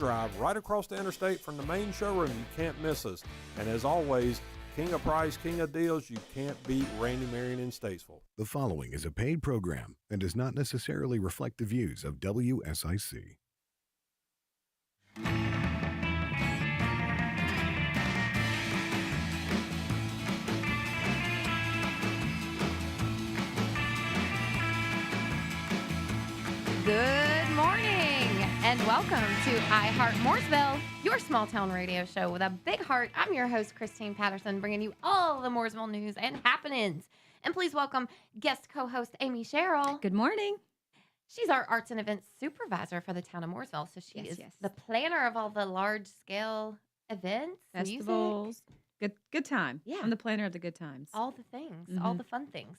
Drive right across the interstate from the main showroom. You can't miss us. And as always, king of price, king of deals. You can't beat Randy Marion in Statesville. The following is a paid program and does not necessarily reflect the views of WSIC. Good morning and welcome to Heart Mooresville, your small town radio show with a big heart. I'm your host, Christine Patterson, bringing you all the Mooresville news and happenings. And please welcome guest co-host Amy Sherrill. Good morning. She's our arts and events supervisor for the town of Mooresville. So she is the planner of all the large scale events, festivals. Music. Good time. Yeah. I'm the planner of the good times. All the things, all the fun things.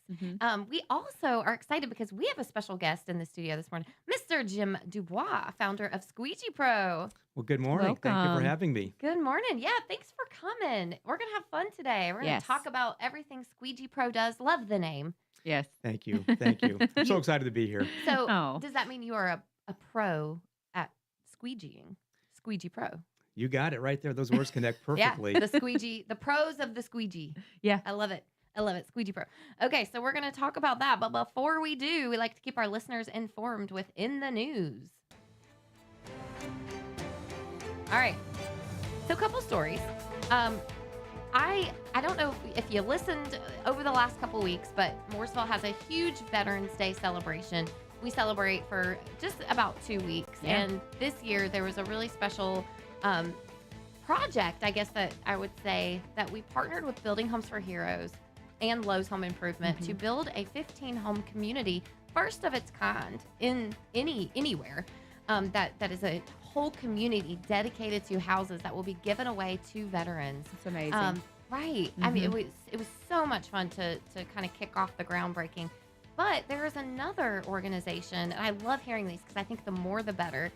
We also are excited because we have a special guest in the studio this morning, Mr. Jim DuBois, founder of Squeegee Pro. Well, good morning. Welcome. Thank you for having me. Good morning. Yeah, thanks for coming. We're going to have fun today. We're going to talk about everything Squeegee Pro does. Love the name. Yes. Thank you. Thank you. I'm so excited to be here. So does that mean you are a pro at squeegeeing? Squeegee Pro. You got it right there. Those words connect perfectly. Yeah, the squeegee, the pros of the squeegee. Yeah. I love it. I love it. Squeegee Pro. Okay, so we're going to talk about that. But before we do, we like to keep our listeners informed with In the News. All right. So a couple stories. I don't know if you listened over the last couple weeks, but Mooresville has a huge Veterans Day celebration. We celebrate for just about 2 weeks. Yeah. And this year there was a really special project, I guess that I would say, that we partnered with Building Homes for Heroes and Lowe's Home Improvement to build a 15-home community, first of its kind in anywhere. That is a whole community dedicated to houses that will be given away to veterans. It's amazing. Right. I mean, it was so much fun to kind of kick off the groundbreaking. But there is another organization, and I love hearing these because I think the more the better.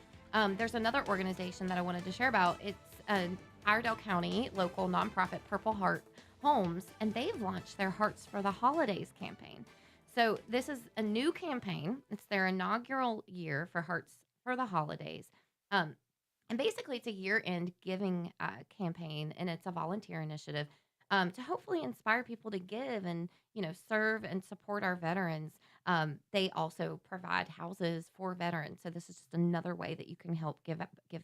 There's another organization that I wanted to share about. It's an Iredell County local nonprofit, Purple Heart Homes, and they've launched their Hearts for the Holidays campaign. So this is a new campaign. It's their inaugural year for Hearts for the Holidays. And basically it's a year-end giving campaign, and it's a volunteer initiative to hopefully inspire people to give and, serve and support our veterans. They also provide houses for veterans. So this is just another way that you can help give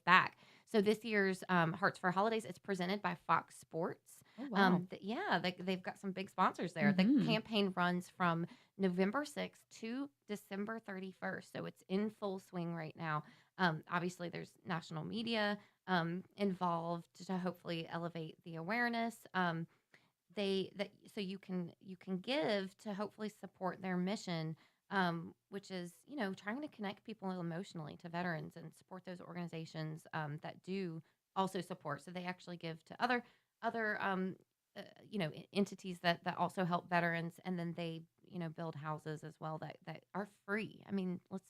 back. So this year's Hearts for Holidays, it's presented by Fox Sports. Oh, wow. They've got some big sponsors there. The campaign runs from November 6th to December 31st. So it's in full swing right now. Obviously, there's national media involved to hopefully elevate the awareness. So you can give to hopefully support their mission, which is trying to connect people emotionally to veterans and support those organizations that do also support. So they actually give to other entities that also help veterans, and then they build houses as well that are free. I mean, this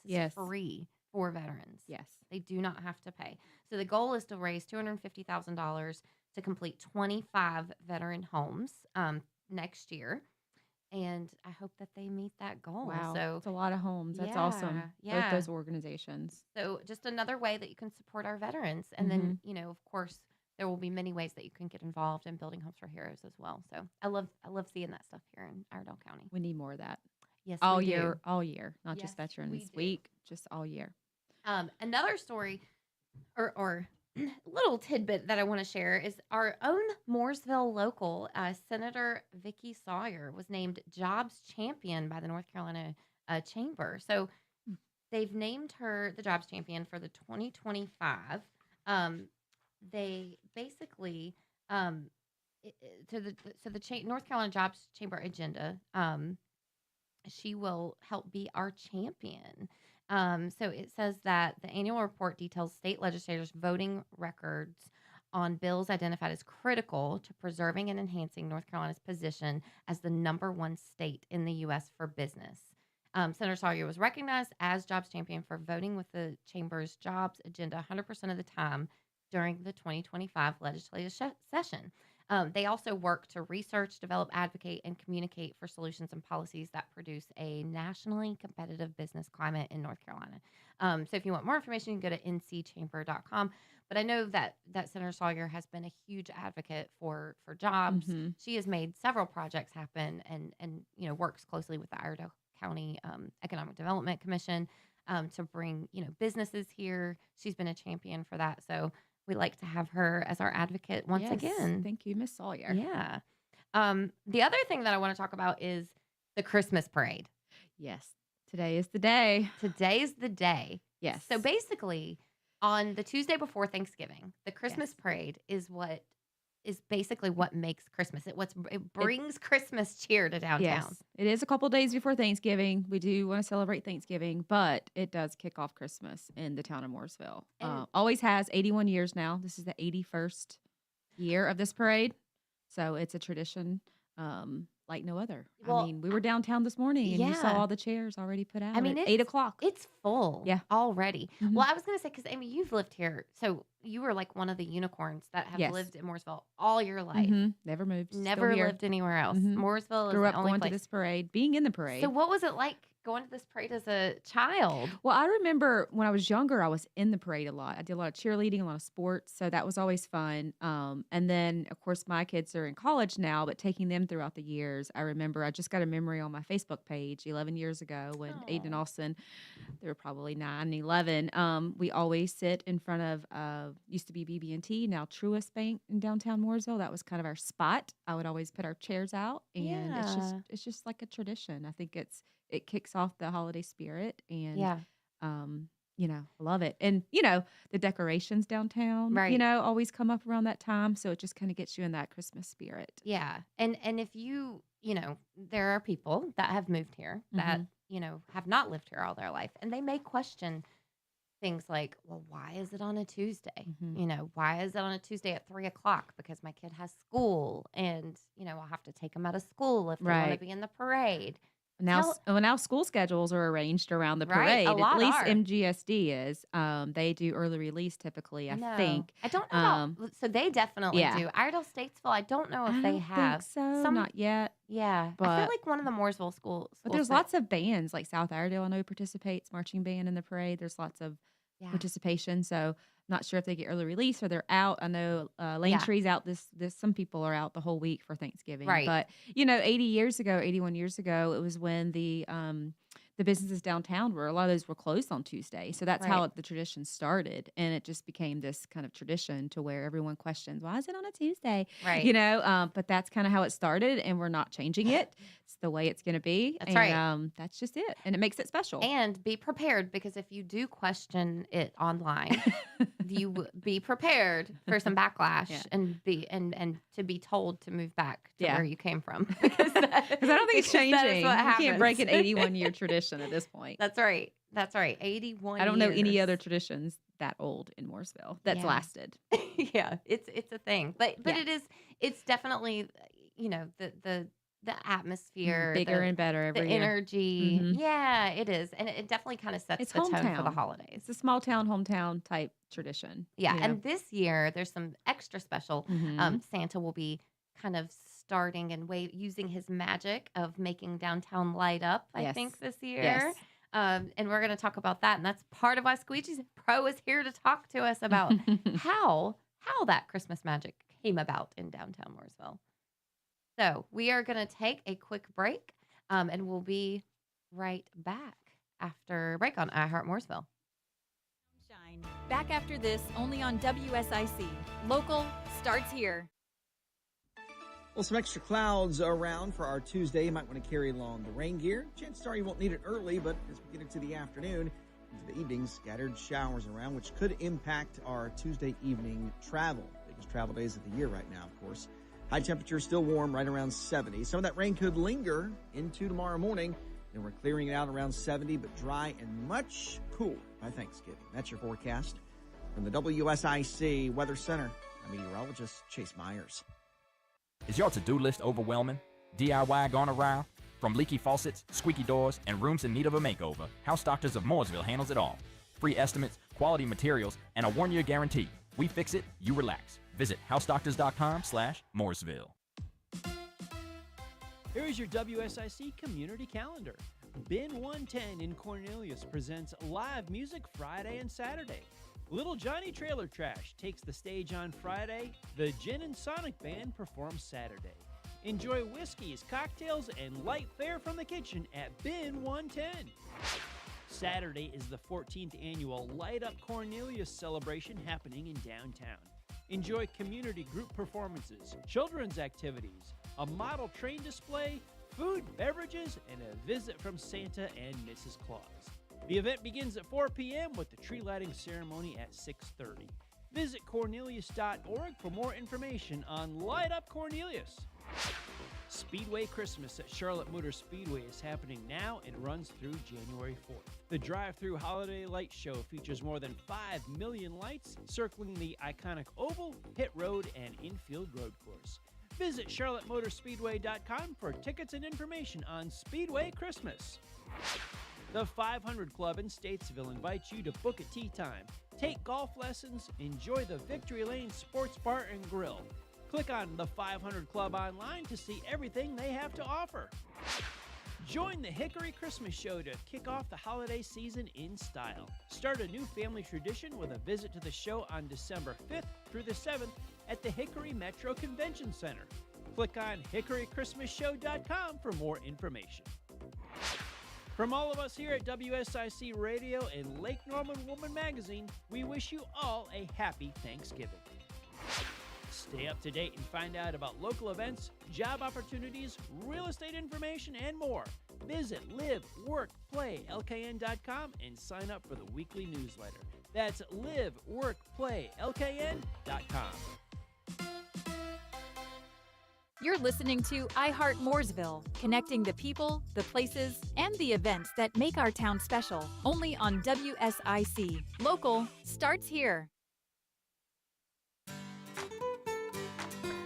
is free for veterans. Yes. They do not have to pay. So the goal is to raise $250,000 to complete 25 veteran homes next year. And I hope that they meet that goal. Wow. So it's a lot of homes. That's awesome. Yeah. Both those organizations. So just another way that you can support our veterans. And then, of course, there will be many ways that you can get involved in Building Homes for Heroes as well. So I love seeing that stuff here in Iredell County. We need more of that. Yes, all we year, do. all year, not just Yes, Veterans we do. Week, just all year. Another story or little tidbit that I want to share is our own Mooresville local, Senator Vicki Sawyer, was named Jobs Champion by the North Carolina Chamber. So they've named her the Jobs Champion for the 2025. They basically North Carolina Jobs Chamber agenda. She will help be our champion. So it says that the annual report details state legislators' voting records on bills identified as critical to preserving and enhancing North Carolina's position as the #1 state in the U.S. for business. Senator Sawyer was recognized as Jobs Champion for voting with the Chamber's jobs agenda 100% of the time during the 2025 legislative session. They also work to research, develop, advocate, and communicate for solutions and policies that produce a nationally competitive business climate in North Carolina. So if you want more information, you can go to nchamber.com. But I know that Senator Sawyer has been a huge advocate for jobs. Mhm. She has made several projects happen, and works closely with the Iredell County Economic Development Commission to bring businesses here. She's been a champion for that. So we like to have her as our advocate once Yes. again. Thank you, Miss Sawyer. Yeah. The other thing that I want to talk about is the Christmas parade. Yes. Today is the day. Today's the day. Yes. So basically, on the Tuesday before Thanksgiving, the Christmas parade is basically what makes Christmas. It brings Christmas cheer to downtown. Yes. It is a couple days before Thanksgiving. We do want to celebrate Thanksgiving, but it does kick off Christmas in the town of Mooresville. And- Always has 81 years now. This is the 81st year of this parade. So it's a tradition like no other. Well, I mean, we were downtown this morning and you saw yeah. all the chairs already put out. I mean, at 8 o'clock. It's full Yeah. already. Mhm. Well, I was going to say, because Amy, you've lived here. So you were like one of the unicorns that have Yes. lived in Mooresville all your life. Mhm. Never moved. Still Never here. lived anywhere else. Mhm. Mooresville is Grew the up only going place. to this parade, being in the parade. So what was it like going to this parade as a child? Well, I remember when I was younger, I was in the parade a lot. I did a lot of cheerleading, a lot of sports, so that was always fun. And then, of course, my kids are in college now, but taking them throughout the years, I remember I just got a memory on my Facebook page 11 years ago when Aiden and Aw. Austin, they were probably 9 and 11. We always sit in front of used to be BB&T, now Truist Bank in downtown Mooresville. That was kind of our spot. I would always put our chairs out, and Yeah. it's just like a tradition. I think it kicks off the holiday spirit, and Yeah. I love it. And the decorations downtown, Right. always come up around that time, so it just kind of gets you in that Christmas spirit. Yeah. And if there are people that have moved here that, have not lived here all their life, and they may question things like, well, why is it on a Tuesday? Mhm. Why is it on a Tuesday at 3:00? Because my kid has school, and, I'll have to take them out of school if they want to Right. be in the parade. Now school schedules are arranged around the Right, parade. a lot At least are. MGSD is. They do early release typically, I No. think. I don't know about, so they definitely yeah. do. Iredell Statesville, I don't know if I they don't have. think so. Some- Not yet. Yeah. I but- feel like one of the Mooresville schools. But there's lots of bands, like South Iredell, I know participates, marching band in the parade. There's lots of participation. So not sure if they get early release or they're out. I know Lane Yeah. Tree's out this some people are out the whole week for Thanksgiving. Right. But 81 years ago, it was when the businesses downtown a lot of those were closed on Tuesday. So that's how Right. the tradition started. And it just became this kind of tradition to where everyone questions, why is it on a Tuesday? Right. But that's kind of how it started, and we're not changing it. It's the way it's going to be. That's right. That's just it. And it makes it special. And be prepared, because if you do question it online, you be prepared for some backlash Yeah. and to be told to move back to Yeah. where you came from. Because I Because I don't think it's changing. What You can't break an happens. 81-year tradition at this point. That's right. 81 I don't know any years. other traditions that old in Mooresville that's Yeah. lasted. Yeah, it's a thing. But Yeah. it's definitely, the atmosphere, Bigger and better the every year. energy. Mhm. Yeah, it is. And it definitely kind of sets It's the tone for the hometown. holidays. It's a small town, hometown type tradition. Yeah, you know? and this year there's some extra special. Mhm. Santa will be kind of starting and using his magic of making downtown light up, I Yes. think, this year. Yes. And we're going to talk about that. And that's part of why Squeegee Pro is here to talk to us about how that Christmas magic came about in downtown Mooresville. So we are going to take a quick break, and we'll be right back after a break on Heart Mooresville. Shine. Back after this, only on WSIC. Local starts here. Well, some extra clouds around for our Tuesday. You might want to carry along the rain gear. Chances are you won't need it early, but as we get into the afternoon, into the evening, scattered showers around, which could impact our Tuesday evening travel. Biggest travel days of the year right now, of course. High temperature still warm, right around 70. Some of that rain could linger into tomorrow morning, and we're clearing it out around 70, but dry and much cooler by Thanksgiving. That's your forecast from the WSIC Weather Center. I'm meteorologist Chase Myers. Is your to-do list overwhelming? DIY gone awry? From leaky faucets, squeaky doors, and rooms in need of a makeover, House Doctors of Mooresville handles it all. Free estimates, quality materials, and a one-year guarantee. We fix it, you relax. Visit housedoctors.com/Mooresville. Here is your WSIC community calendar. Bin 110 in Cornelius presents live music Friday and Saturday. Little Johnny Trailer Trash takes the stage on Friday. The Gin and Sonic Band performs Saturday. Enjoy whiskeys, cocktails, and light fare from the kitchen at Bin 110. Saturday is the 14th annual Light Up Cornelius celebration happening in downtown. Enjoy community group performances, children's activities, a model train display, food, beverages, and a visit from Santa and Mrs. Claus. The event begins at 4 p.m. with the tree lighting ceremony at 6:30. Visit cornelius.org for more information on Light Up Cornelius. Speedway Christmas at Charlotte Motor Speedway is happening now and runs through January 4th. The drive-through holiday light show features more than 5 million lights circling the iconic oval, pit road, and infield road course. Visit charlottemotorspeedway.com for tickets and information on Speedway Christmas. The 500 Club in Statesville invites you to book a tea time, take golf lessons, enjoy the Victory Lane Sports Bar and Grill. Click on the 500 Club online to see everything they have to offer. Join the Hickory Christmas Show to kick off the holiday season in style. Start a new family tradition with a visit to the show on December 5th through the 7th at the Hickory Metro Convention Center. Click on hickorychristmasshow.com for more information. From all of us here at WSIC Radio and Lake Norman Woman Magazine, we wish you all a happy Thanksgiving. Stay up to date and find out about local events, job opportunities, real estate information, and more. Visit liveworkplaylkn.com and sign up for the weekly newsletter. That's liveworkplaylkn.com. You're listening to Heart Mooresville, connecting the people, the places, and the events that make our town special. Only on WSIC. Local starts here.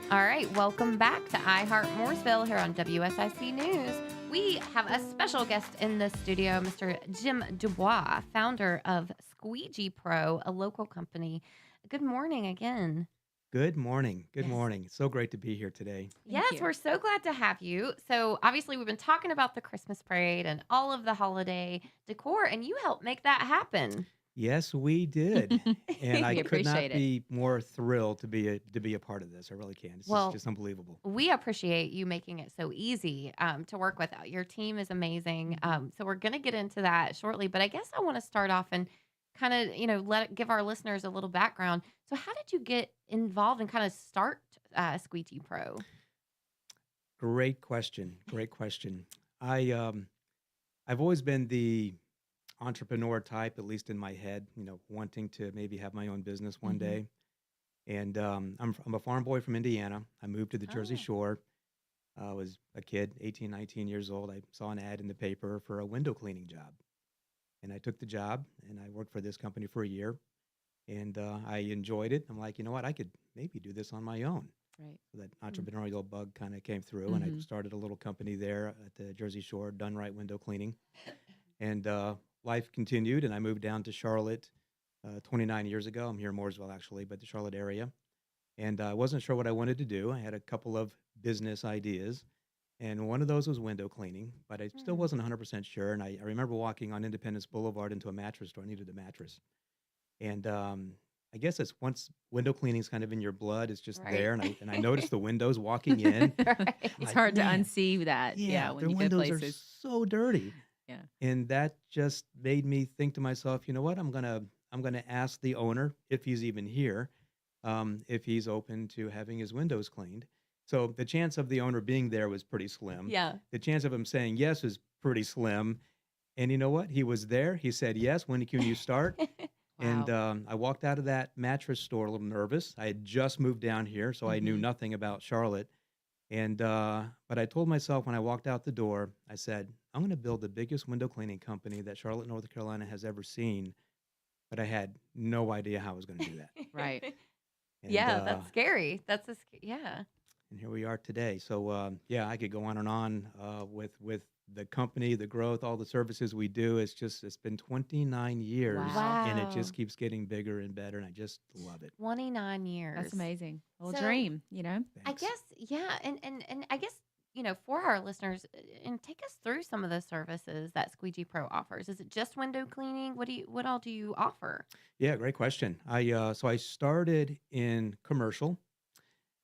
All right, welcome back to Heart Mooresville here on WSIC News. We have a special guest in the studio, Mr. Jim DuBois, founder of Squeegee Pro, a local company. Good morning again. Good morning. Good Yes. morning. So great to be here today. Yes, you. we're so glad to have you. So obviously we've been talking about the Christmas parade and all of the holiday decor, and you helped make that happen. Yes, we did. And I We could not appreciate it. be more thrilled to be a part of this. I really can. It's Well, just unbelievable. We appreciate you making it so easy to work with. Your team is amazing. So we're going to get into that shortly, but I guess I want to start off and kind of, give our listeners a little background. So how did you get involved and kind of start Squeegee Pro? Great question. Great question. I've always been the entrepreneur type, at least in my head, wanting to maybe have my own business one day. And I'm a farm boy from Indiana. I moved to the Jersey Shore. I was a kid, 18, 19 years old. I saw an ad in the paper for a window cleaning job. And I took the job, and I worked for this company for a year. And I enjoyed it. I'm like, you know what? I could maybe do this on my own. Right. So that entrepreneurial bug kind of came through, and I started a little company there at the Jersey Shore, Done Right Window Cleaning. And life continued, and I moved down to Charlotte 29 years ago. I'm here in Mooresville, actually, but the Charlotte area. And I wasn't sure what I wanted to do. I had a couple of business ideas, and one of those was window cleaning, but I still wasn't 100% sure. And I remember walking on Independence Boulevard into a mattress store. I needed a mattress. And I guess it's once window cleaning is kind of in your blood, it's just there. And I noticed the windows walking in. Right. It's like, hard to man, unsee that. Yeah, when their you go windows places. are so dirty. Yeah. And that just made me think to myself, you know what? I'm gonna ask the owner, if he's even here, if he's open to having his windows cleaned. So the chance of the owner being there was pretty slim. Yeah. The chance of him saying yes was pretty slim. And you know what? He was there. He said yes. When can you start? And I walked out of that mattress store a little nervous. I had just moved down here, so I knew nothing about Charlotte. And but I told myself when I walked out the door, I said, I'm going to build the biggest window cleaning company that Charlotte, North Carolina has ever seen. But I had no idea how I was going to do that. Right. And, Yeah, that's scary. Yeah. And here we are today. So yeah, I could go on and on with the company, the growth, all the services we do. It's been 29 years, Wow. and it Wow. just keeps getting bigger and better, and I just love it. 29 years. That's amazing. Well, So, dream, you know? I Thanks. guess, yeah, and I guess, for our listeners, and take us through some of the services that Squeegee Pro offers. Is it just window cleaning? What all do you offer? Yeah, great question. So I started in commercial,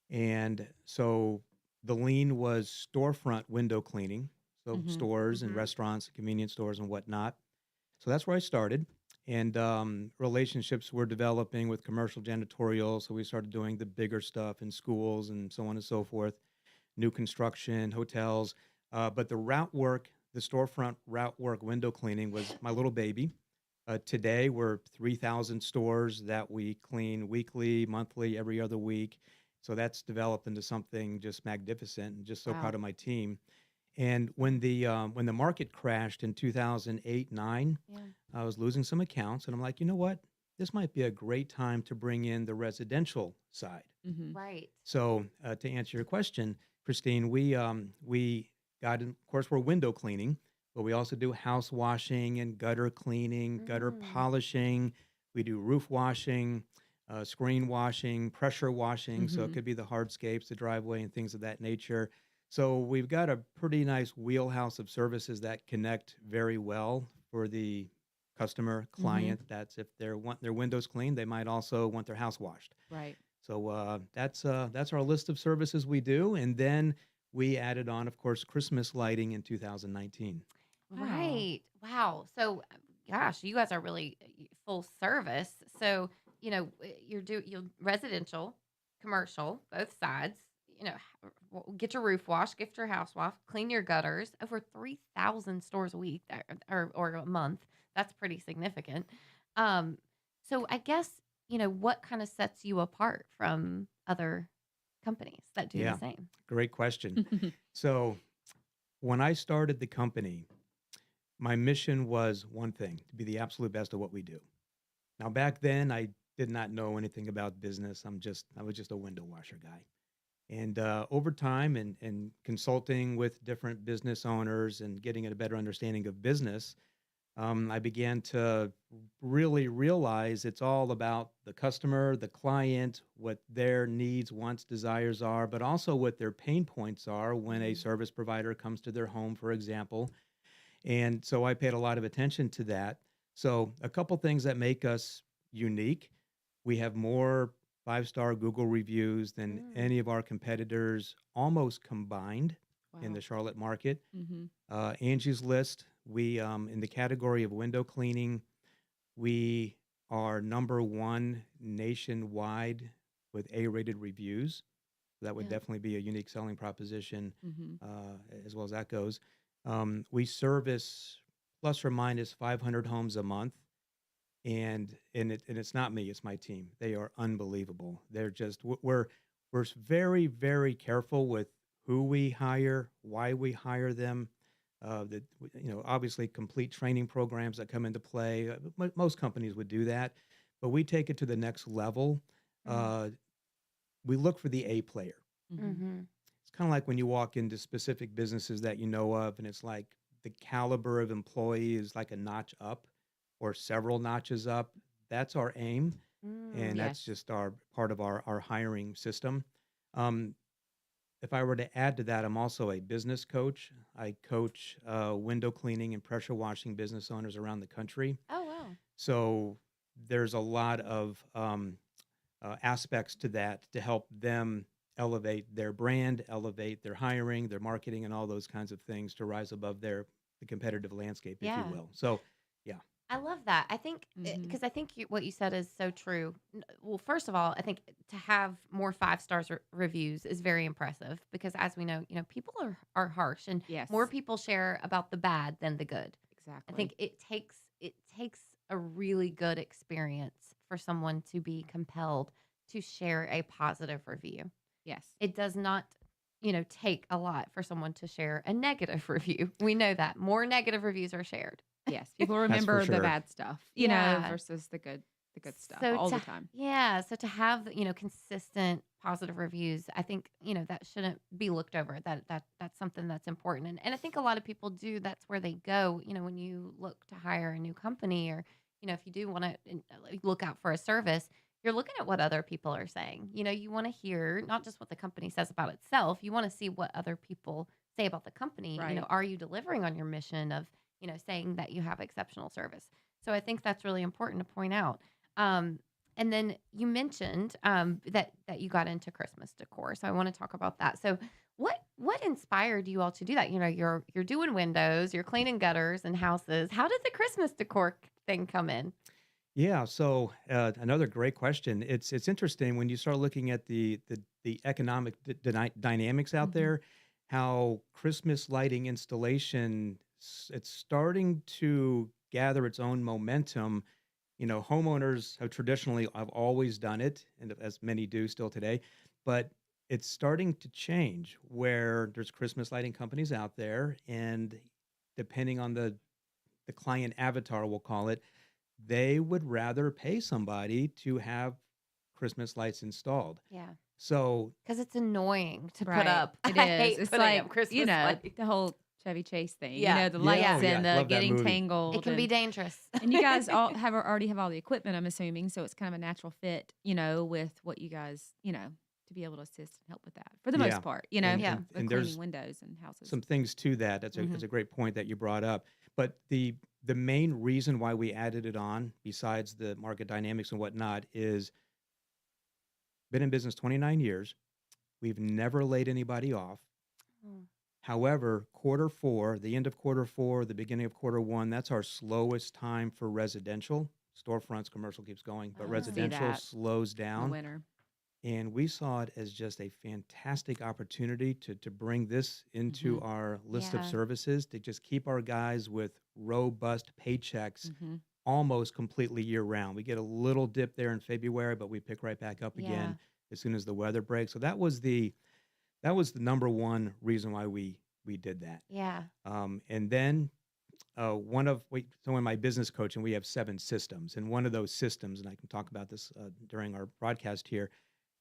and so the lean was storefront window cleaning, so Mhm. stores and Mhm. restaurants, convenience stores, and whatnot. So that's where I started. And relationships were developing with commercial janitorial. So we started doing the bigger stuff in schools and so on and so forth, new construction, hotels. But the route work, the storefront route work window cleaning was my little baby. Today, we're 3,000 stores that we clean weekly, monthly, every other week. So that's developed into something just magnificent, and just so Wow. proud of my team. And when the market crashed in 2008, 9, Yeah. I was losing some accounts, and I'm like, you know what? This might be a great time to bring in the residential side. Mhm. Right. So to answer your question, Christine, we got in, of course, we're window cleaning, but we also do house washing and gutter cleaning, gutter Mm. polishing. We do roof washing, screen washing, pressure washing. So it Mhm. could be the hardscapes, the driveway, and things of that nature. So we've got a pretty nice wheelhouse of services that connect very well for the customer client. That's if they want their windows cleaned, they might also want their house washed. Right. So that's our list of services we do, and then we added on, of course, Christmas lighting in 2019. Wow. Right. Wow. So, gosh, you guys are really full service. So, you residential, commercial, both sides. Get your roof washed, get your house washed, clean your gutters. Over 3,000 stores a week or a month. That's pretty significant. Um, so I guess what kind of sets you apart from other companies that do the Yeah, same. great question. So when I started the company, my mission was one thing: to be the absolute best at what we do. Now, back then, I did not know anything about business. I was just a window washer guy. And over time and consulting with different business owners and getting a better understanding of business, I began to really realize it's all about the customer, the client, what their needs, wants, desires are, but also what their pain points are when a service provider comes to their home, for example. And so I paid a lot of attention to that. So, a couple things that make us unique: we have more 5-star Google reviews than Mm. any of our competitors, almost combined in Wow. the Charlotte market. Mhm. Angie's List, we in the category of window cleaning, we are number one nationwide with A-rated reviews. That would Yeah. definitely be a unique selling proposition, Mhm. as well as that goes. We service plus or minus 500 homes a month, and it's not me, it's my team. They are unbelievable. They're just we're very, very careful with who we hire, why we hire them. Obviously, complete training programs that come into play. Most companies would do that, but we take it to the next level. Mm. Uh, we look for the A player. Mhm. Mm-hmm. It's kind of like when you walk into specific businesses that you know of, and it's like the caliber of employee is like a notch up or several notches up. That's our aim, and Mm. that's Yes. just our part of our hiring system. Um, if I were to add to that, I'm also a business coach. I coach window cleaning and pressure washing business owners around the country. Oh, wow. So there's a lot of aspects to that to help them elevate their brand, elevate their hiring, their marketing, and all those kinds of things to rise above the competitive landscape, if you Yeah. will. So, yeah, I love that. I think Mhm. because I think what you said is so true. Well, first of all, I think to have more 5 stars reviews is very impressive because, as we know, people are harsh, and Yes. more people share about the bad than the good. I Exactly. think it takes a really good experience for someone to be compelled to share a positive review. Yes. It does not, take a lot for someone to share a negative review. We know that more negative reviews are shared. Yes. People that's for remember the sure. bad stuff, Yeah. versus the good the good stuff So all to, the time. yeah, so to have, consistent positive reviews, I think, that shouldn't be looked over. That's something that's important. And I think a lot of people do, that's where they go, when you look to hire a new company or, if you do want to look out for a service, you're looking at what other people are saying. You want to hear not just what the company says about itself, you want to see what other people say about the company. Right. Are you delivering on your mission of, saying that you have exceptional service? So I think that's really important to point out. And then you mentioned that you got into Christmas decor. So I want to talk about that. So what inspired you all to do that? You're doing windows, you're cleaning gutters and houses. How did the Christmas decor thing come in? Yeah, so another great question. It's interesting when you start looking at the economic dynamics out Mm-hmm. there, how Christmas lighting installation it's starting to gather its own momentum. Homeowners have always done it, and as many do still today, but it's starting to change where there's Christmas lighting companies out there, and depending on the client avatar, we'll call it, they would rather pay somebody to have Christmas lights installed. Yeah. So Because it's annoying to put Right. up. It I is. hate It's putting like, up Christmas lights. the whole Chevy Chase thing. Yeah. The Yeah, lights oh, yeah, and I the love that getting movie. tangled. It can be and, dangerous. and you guys already have all the equipment, I'm assuming, so it's kind of a natural fit, with what you guys, to be able to assist and help with that for the Yeah. most part, And- Yeah. and with cleaning there's windows and houses. some things to that. That's Mhm. a great point that you brought up. But the main reason why we added it on, besides the market dynamics and whatnot, is been in business 29 years. We've never laid anybody off. Mm. However, quarter four, the end of quarter four, the beginning of quarter one, that's our slowest time for residential. Storefronts, commercial keeps going, but Ah. residential that. slows in the down. winter. And we saw it as just a fantastic opportunity to bring this into our list of Yeah. services, to just keep our guys with robust paychecks Mhm. almost completely year round. We get a little dip there in February, but we pick right back up Yeah. again as soon as the weather breaks. So that was the number one reason why we did that. Yeah. And then so in my business coaching, we have 7 systems, and one of those systems, and I can talk about this during our broadcast here,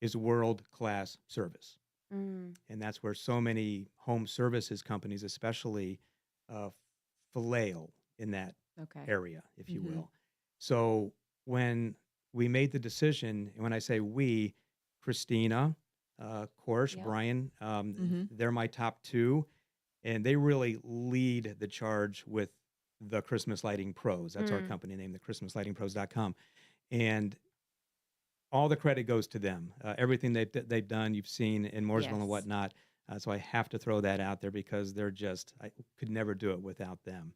is world-class service. Mm. And that's where so many home services companies, especially, flail in that Okay. area, if you Mhm. will. So when we made the decision, and when I say we, Christina, Korsh, Yep. Brian, Mhm. they're my top 2, and they really lead the charge with the Christmas Lighting Pros. That's our Mm. company name, the ChristmasLightingPros.com. And all the credit goes to them. Everything they've done, you've seen in Mooresville and Yes. whatnot. So I have to throw that out there because I could never do it without them.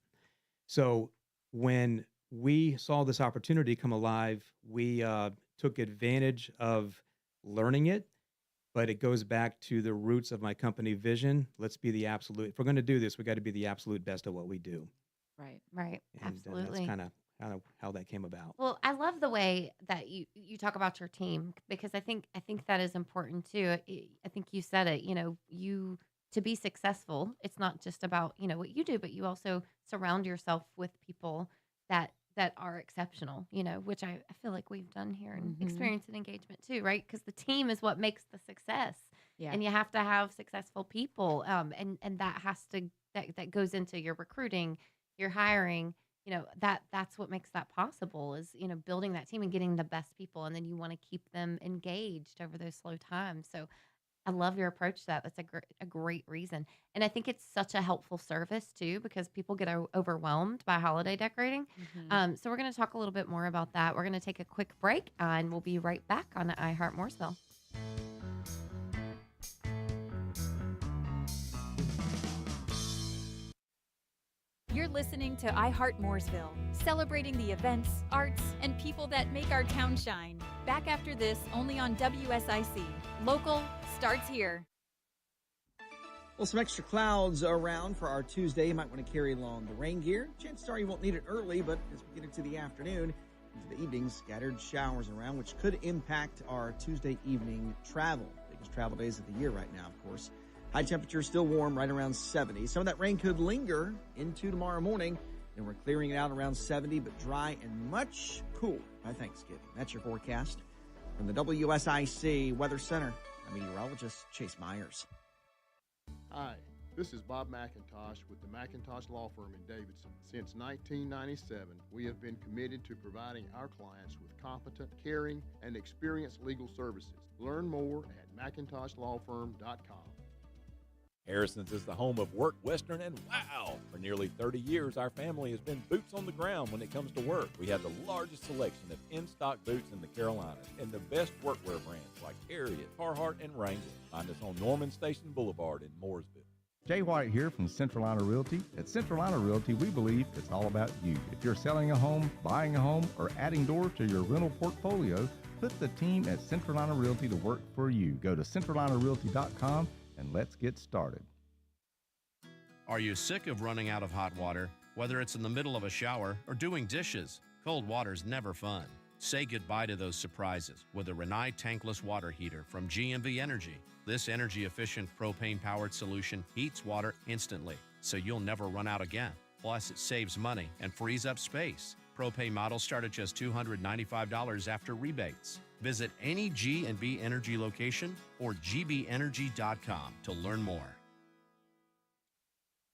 So when we saw this opportunity come alive, we took advantage of learning it, but it goes back to the roots of my company vision. Let's be the absolute. If we're going to do this, we got to be the absolute best at what we do. Right. Right. And Absolutely. that's kind of how that came about. Well, I love the way that you talk about your team, because I think that is important too. I think you said it, you to be successful, it's not just about, what you do, but you also surround yourself with people that are exceptional, which I feel like we've done here in Mhm. experience and engagement too, right? Because the team is what makes the success. Yeah. And you have to have successful people. And that has to, that goes into your recruiting, your hiring, that's what makes that possible is, building that team and getting the best people. And then you want to keep them engaged over those slow times. So I love your approach to that. That's a great reason. And I think it's such a helpful service too, because people get overwhelmed by holiday decorating. Mhm. So we're going to talk a little bit more about that. We're going to take a quick break and we'll be right back on iHeart Mooresville. You're listening to iHeart Mooresville, celebrating the events, arts, and people that make our town shine. Back after this, only on WSIC. Local starts here. Well, some extra clouds around for our Tuesday. You might want to carry along the rain gear. Chances are you won't need it early, but as we get into the afternoon, into the evening, scattered showers around, which could impact our Tuesday evening travel. Biggest travel days of the year right now, of course. High temperature still warm, right around 70. Some of that rain could linger into tomorrow morning, and we're clearing it out around 70, but dry and much cooler. by Thanksgiving. That's your forecast from the WSIC Weather Center. I'm meteorologist Chase Myers. Hi, this is Bob McIntosh with the McIntosh Law Firm in Davidson. Since 1997, we have been committed to providing our clients with competent, caring, and experienced legal services. Learn more at McIntoshLawFirm.com. Harrison's is the home of Work Western, and wow! For nearly 30 years, our family has been boots on the ground when it comes to work. We have the largest selection of in-stock boots in the Carolinas and the best workwear brands like Harriet, Carhartt, and Wrangler. Find us on Norman Station Boulevard in Mooresville. Jay White here from Central Line Realty. At Central Line Realty, we believe it's all about you. If you're selling a home, buying a home, or adding doors to your rental portfolio, put the team at Central Line Realty to work for you. Go to centrallinerealty.com and let's get started. Are you sick of running out of hot water? Whether it's in the middle of a shower or doing dishes, cold water's never fun. Say goodbye to those surprises with a Rinnai tankless water heater from GMV Energy. This energy-efficient propane-powered solution heats water instantly, so you'll never run out again. Plus, it saves money and frees up space. Propane models start at just $295 after rebates. Visit any G&B Energy location or gbenergy.com to learn more.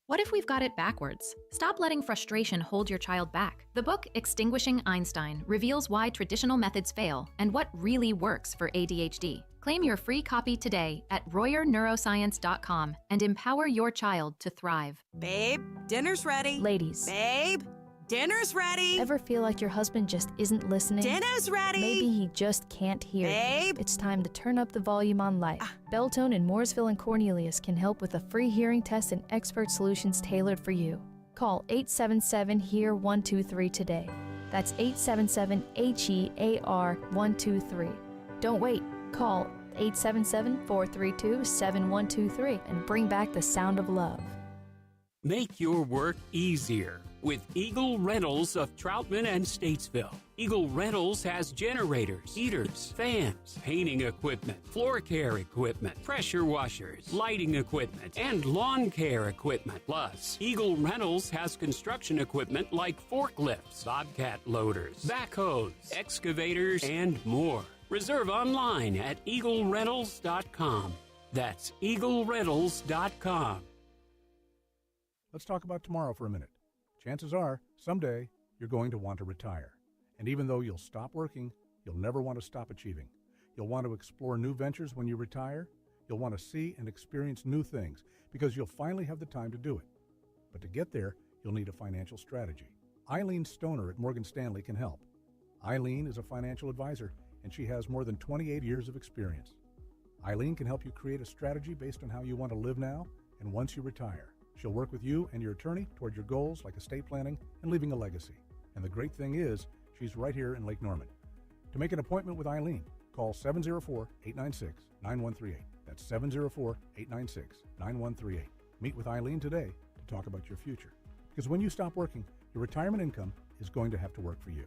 What if we've got it backwards? Stop letting frustration hold your child back. The book Extinguishing Einstein reveals why traditional methods fail and what really works for ADHD. Claim your free copy today at RoyerNeuroscience.com and empower your child to thrive. Babe, dinner's ready. Ladies. Babe, dinner's ready. Ever feel like your husband just isn't listening? Dinner's ready. Maybe he just can't hear. Babe. It's time to turn up the volume on life. Beltone in Mooresville and Cornelius can help with a free hearing test and expert solutions tailored for you. Call 877-HEAR-123 today. That's 877-HEAR-123. Don't wait. Call 877-432-7123 and bring back the sound of love. Make your work easier with Eagle Rentals of Troutman and Statesville. Eagle Rentals has generators, heaters, fans, painting equipment, floor care equipment, pressure washers, lighting equipment, and lawn care equipment. Plus, Eagle Rentals has construction equipment like forklifts, bobcat loaders, backhoes, excavators, and more. Reserve online at eaglerentals.com. That's eaglerentals.com. Let's talk about tomorrow for a minute. Chances are, someday, you're going to want to retire. And even though you'll stop working, you'll never want to stop achieving. You'll want to explore new ventures when you retire. You'll want to see and experience new things because you'll finally have the time to do it. But to get there, you'll need a financial strategy. Eileen Stoner at Morgan Stanley can help. Eileen is a financial advisor, and she has more than 28 years of experience. Eileen can help you create a strategy based on how you want to live now and once you retire. She'll work with you and your attorney toward your goals like estate planning and leaving a legacy. And the great thing is, she's right here in Lake Norman. To make an appointment with Eileen, call 704-896-9138. That's 704-896-9138. Meet with Eileen today to talk about your future. Because when you stop working, your retirement income is going to have to work for you.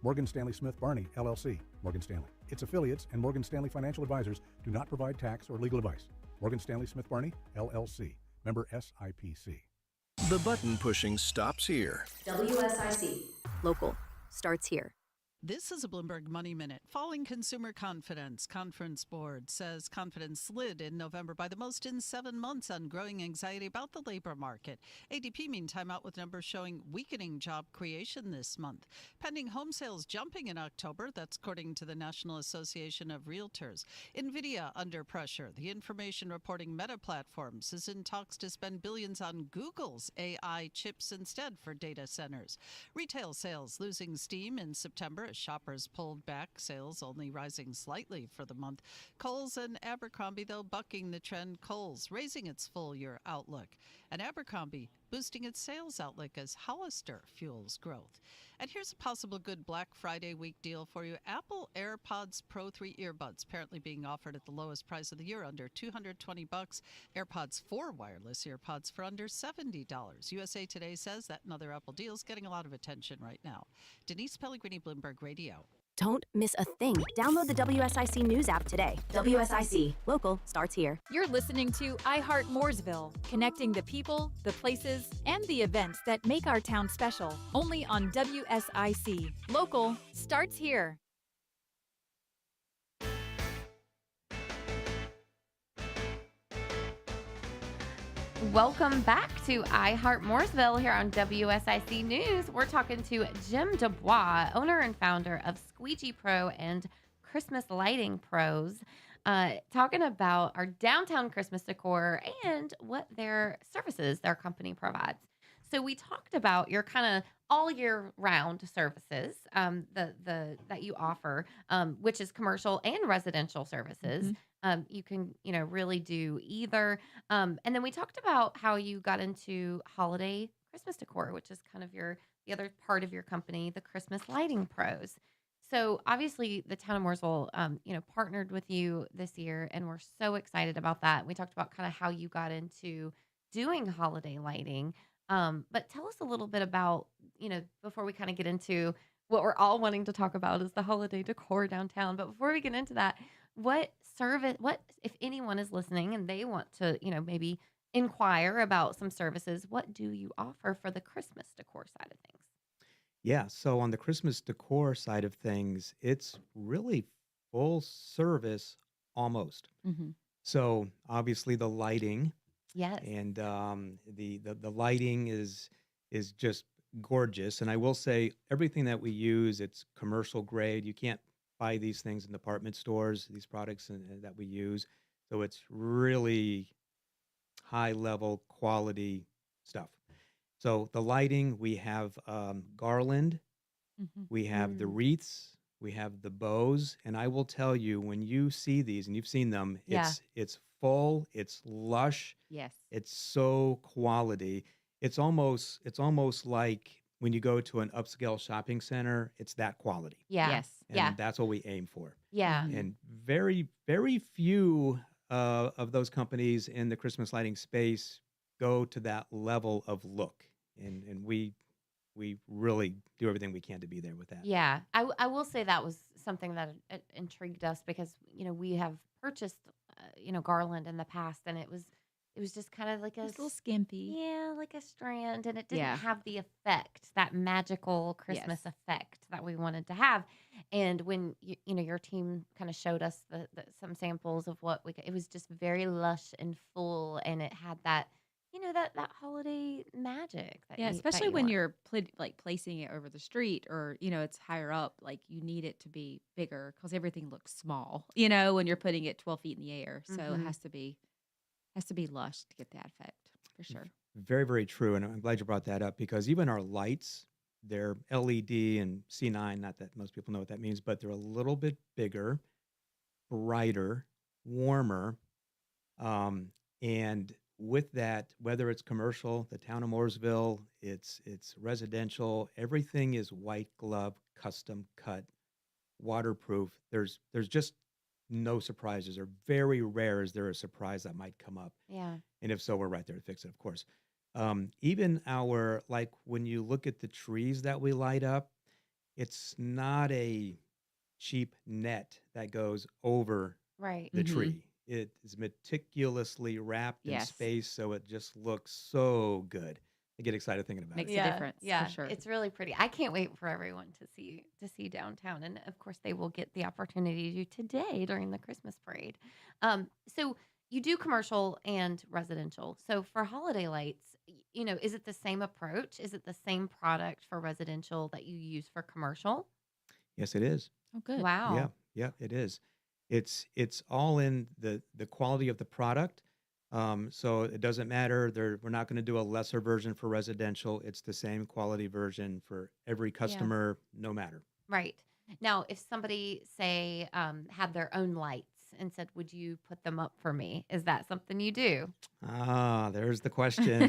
Morgan Stanley Smith Barney, LLC, Morgan Stanley. Its affiliates and Morgan Stanley Financial Advisors do not provide tax or legal advice. Morgan Stanley Smith Barney, LLC. Member SIPC. The button pushing stops here. WSIC. Local starts here. This is a Bloomberg Money Minute. Falling consumer confidence. Conference Board says confidence slid in November by the most in 7 months on growing anxiety about the labor market. ADP, meantime, out with numbers showing weakening job creation this month. Pending home sales jumping in October. That's according to the National Association of Realtors. NVIDIA under pressure. The information reporting Meta Platforms is in talks to spend billions on Google's AI chips instead for data centers. Retail sales losing steam in September as shoppers pulled back, sales only rising slightly for the month. Kohl's and Abercrombie, though, bucking the trend. Kohl's raising its full-year outlook, and Abercrombie boosting its sales outlook as Hollister fuels growth. And here's a possible good Black Friday week deal for you. Apple AirPods Pro 3 earbuds apparently being offered at the lowest price of the year, under $220. AirPods 4 wireless earpods for under $70. USA Today says that and other Apple deals getting a lot of attention right now. Denise Pellegrini, Bloomberg Radio. Don't miss a thing. Download the WSIC News app today. WSIC. Local starts here. You're listening to iHeart Mooresville, connecting the people, the places, and the events that make our town special. Only on WSIC. Local starts here. Welcome back to Heart Mooresville here on WSIC News. We're talking to Jim DuBois, owner and founder of Squeegee Pro and Christmas Lighting Pros, talking about our downtown Christmas decor and what their services their company provides. So we talked about your kind of all year round services that you offer, which is commercial and residential services. You can, really do either. And then we talked about how you got into holiday Christmas decor, which is kind of the other part of your company, the Christmas Lighting Pros. So obviously the town of Mooresville, partnered with you this year, and we're so excited about that. We talked about kind of how you got into doing holiday lighting. But tell us a little bit about, before we kind of get into what we're all wanting to talk about is the holiday decor downtown. But before we get into that, what if anyone is listening and they want to, maybe inquire about some services, what do you offer for the Christmas decor side of things? Yeah, so on the Christmas decor side of things, it's really full service almost. Mm-hmm. So obviously the lighting, Yes. and the lighting is just gorgeous. And I will say everything that we use, it's commercial grade. You can't buy these things in department stores, these products and that we use. So it's really high level quality stuff. So the lighting, we have garland, we have the wreaths, we have the bows, and I will tell you, when you see these, and you've seen them, Yeah. it's full, it's lush, Yes. it's so quality. It's almost like when you go to an upscale shopping center, it's that quality. Yeah. Yes. And Yeah. that's what we aim for. Yeah. And very, very few of those companies in the Christmas lighting space go to that level of look. And we really do everything we can to be there with that. Yeah, I will say that was something that intrigued us because we have purchased garland in the past, and it was just kind of like It's a little skimpy. yeah, like a strand, and it didn't Yeah. have the effect, that magical Christmas effect that we wanted to have. And when your team kind of showed us some samples of what it was just very lush and full, and it had that that holiday magic. Yeah, especially when you're placing it over the street or, it's higher up, like you need it to be bigger because everything looks small, when you're putting it 12 feet in the air. So it Mhm. has to be lush to get that effect for sure. Very, very true. And I'm glad you brought that up because even our lights, they're LED and C9, not that most people know what that means, but they're a little bit bigger, brighter, warmer. And with that, whether it's commercial, the town of Mooresville, it's residential, everything is white glove, custom cut, waterproof. There's just no surprises, or very rare is there a surprise that might come up. Yeah. And if so, we're right there to fix it, of course. Even when you look at the trees that we light up, it's not a cheap net that goes over Right. the Mhm. tree. It is meticulously wrapped in Yes. space, so it just looks so good. I get excited thinking about Makes it. a difference, for Yeah, sure. it's really pretty. I can't wait for everyone to see downtown, and of course, they will get the opportunity to today during the Christmas parade. So you do commercial and residential. So for holiday lights, is it the same approach? Is it the same product for residential that you use for commercial? Yes, it is. Oh, good. Wow. Yeah, it is. It's all in the quality of the product. So it doesn't matter. We're not going to do a lesser version for residential. It's the same quality version for every customer, no matter. Right. Now, if somebody, say, had their own lights and said, would you put them up for me? Is that something you do? Ah, there's the question.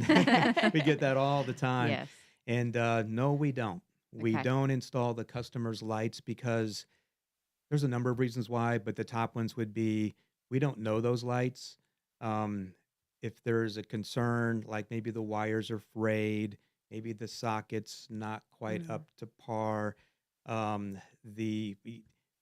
We get that all the time. Yes. And no, we don't. We Okay. don't install the customer's lights because there's a number of reasons why, but the top ones would be we don't know those lights. If there's a concern, like maybe the wires are frayed, maybe the socket's not quite Mm. up to par,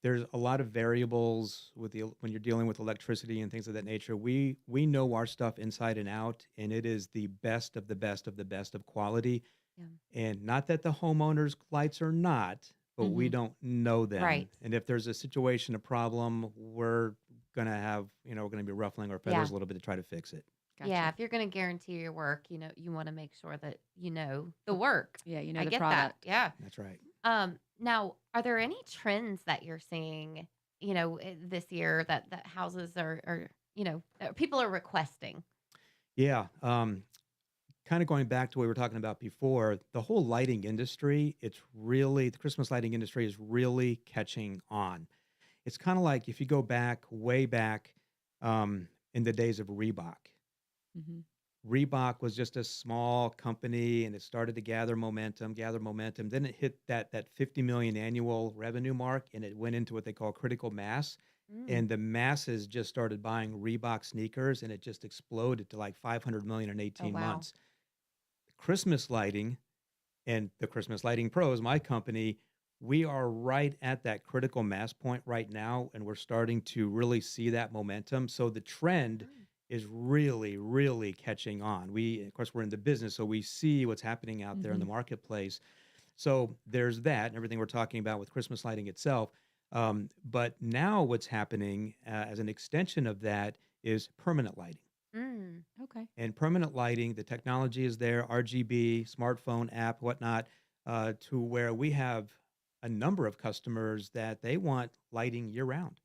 There's a lot of variables with when you're dealing with electricity and things of that nature. We know our stuff inside and out, and it is the best of the best of the best of quality. Yeah. And not that the homeowners' lights are not, but we don't know them. Right. And if there's a situation, a problem, we're gonna be ruffling our feathers a little bit to try to fix it. Yeah, if you're going to guarantee your work, you want to make sure that you know the work. Yeah, you know I the get product. that. Yeah. That's right. Now, are there any trends that you're seeing, this year that houses are people are requesting? Yeah. Kind of going back to what we were talking about before, the whole lighting industry, the Christmas lighting industry is really catching on. It's kind of like if you go way back in the days of Reebok. Mm-hmm. Reebok was just a small company and it started to gather momentum. Then it hit that 50 million annual revenue mark and it went into what they call critical mass. And the masses just started buying Reebok sneakers and it just exploded to like 500 million in 18 wow. months. Christmas lighting and the Christmas Lighting Pros, my company, we are right at that critical mass point right now and we're starting to really see that momentum. So the trend is really, really catching on. Of course, we're in the business, so we see what's happening out there in the marketplace. So there's that and everything we're talking about with Christmas lighting itself. But now what's happening as an extension of that is permanent lighting. Okay. And permanent lighting, the technology is there, RGB, smartphone app, whatnot, to where we have a number of customers that they want lighting year round.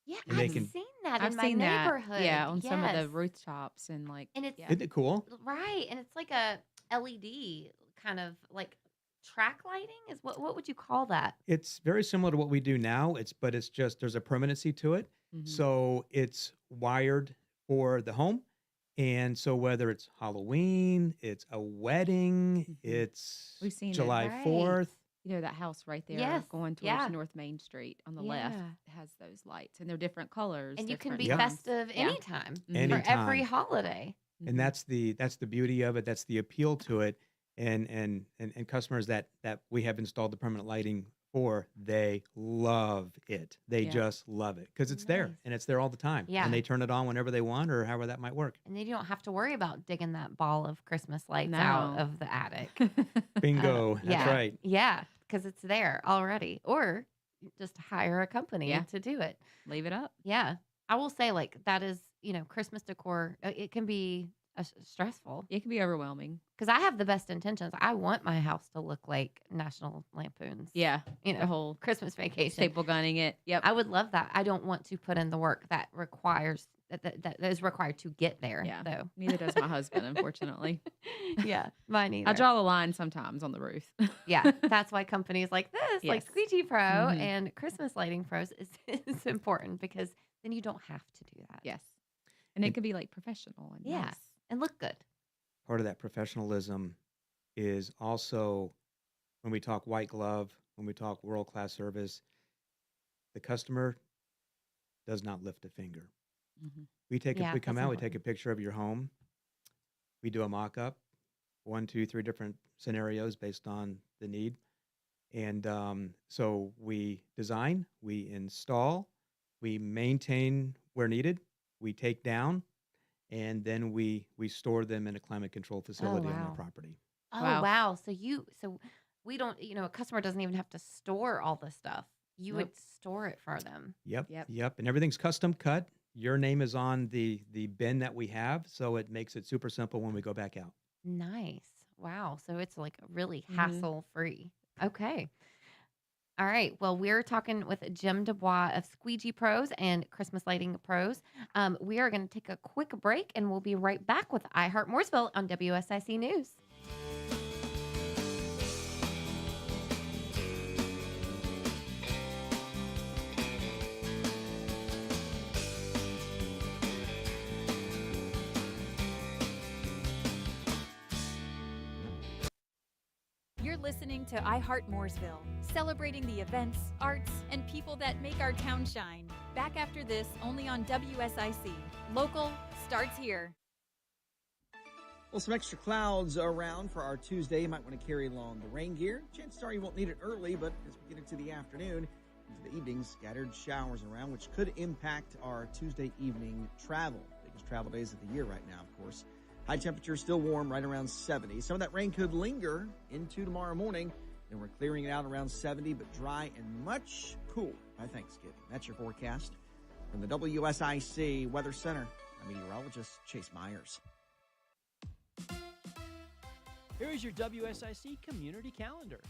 Yeah, And I've they can- seen that I've in my seen that. neighborhood. Yeah, on some of the Yes. rooftops and like. And it's Isn't it cool? right, and it's like a LED kind of like track lighting. Is what would you call that? It's very similar to what we do now. But it's just there's a permanency to it. Mhm. So it's wired for the home. And so whether it's Halloween, it's a wedding, it's We've seen it. July Right. 4th. That house right there Yes, going towards yeah. North Main Street on the left Yeah. has those lights and they're different colors. And you can different be Yeah. times. festive Yeah. anytime for Anytime. every holiday. And that's the beauty of it. That's the appeal to it. And customers that we have installed the permanent lighting for, they love it. They Yeah. just love it because it's there Nice. and it's there all the time. Yeah. And they turn it on whenever they want or however that might work. And then you don't have to worry about digging that ball of Christmas lights out No. of the attic. Bingo. That's yeah. right. Yeah, because it's there already. Or just hire a company Yeah. to do it. Leave it up. Yeah. I will say, like, that is, Christmas decor, it can be stressful It can be overwhelming. because I have the best intentions. I want my house to look like National Lampoon's, Yeah. you know, The whole Christmas Vacation. staple gunning it. Yep. I would love that. I don't want to put in the work that requires that is required to get there. Yeah. Though. Neither does my husband, unfortunately. Yeah, mine either. I draw the line sometimes on the roof. Yeah, that's why companies like this, like Yes. Squeegee Pro Mhm. and Christmas Lighting Pros, is important because then you don't have to do that. Yes. And it could be like professional and Yeah, nice. and look good. Part of that professionalism is also when we talk white glove, when we talk world-class service, the customer does not lift a finger. Mhm. Yeah, We come that's out, we take a important. picture of your home. We do a mock-up, 1, 2, 3 different scenarios based on the need. And so we design, we install, we maintain where needed, we take down, and then we store them in a climate control facility on wow. their property. Oh Wow. wow! So we don't, a customer doesn't even have to store all the stuff. You would Nope. store it for them. Yep. And everything's custom cut. Your name is on the bin that we have, so it makes it super simple when we go back out. Nice. Wow. So it's like really Mhm. hassle free. Okay. All right. Well, we're talking with Jim DuBois of Squeegee Pros and Christmas Lighting Pros. We are going to take a quick break and we'll be right back with iHeart Mooresville on WSIC News. You're listening to iHeart Mooresville, celebrating the events, arts, and people that make our town shine. Back after this, only on WSIC. Local starts here. Well, some extra clouds around for our Tuesday. You might want to carry along the rain gear. Chances are you won't need it early, but as we get into the afternoon, into the evening, scattered showers around, which could impact our Tuesday evening travel. Biggest travel days of the year right now, of course. High temperature still warm, right around 70. Some of that rain could linger into tomorrow morning, and we're clearing it out around 70, but dry and much cooler by Thanksgiving. That's your forecast from the WSIC Weather Center. I'm meteorologist Chase Myers. Here is your WSIC community calendar.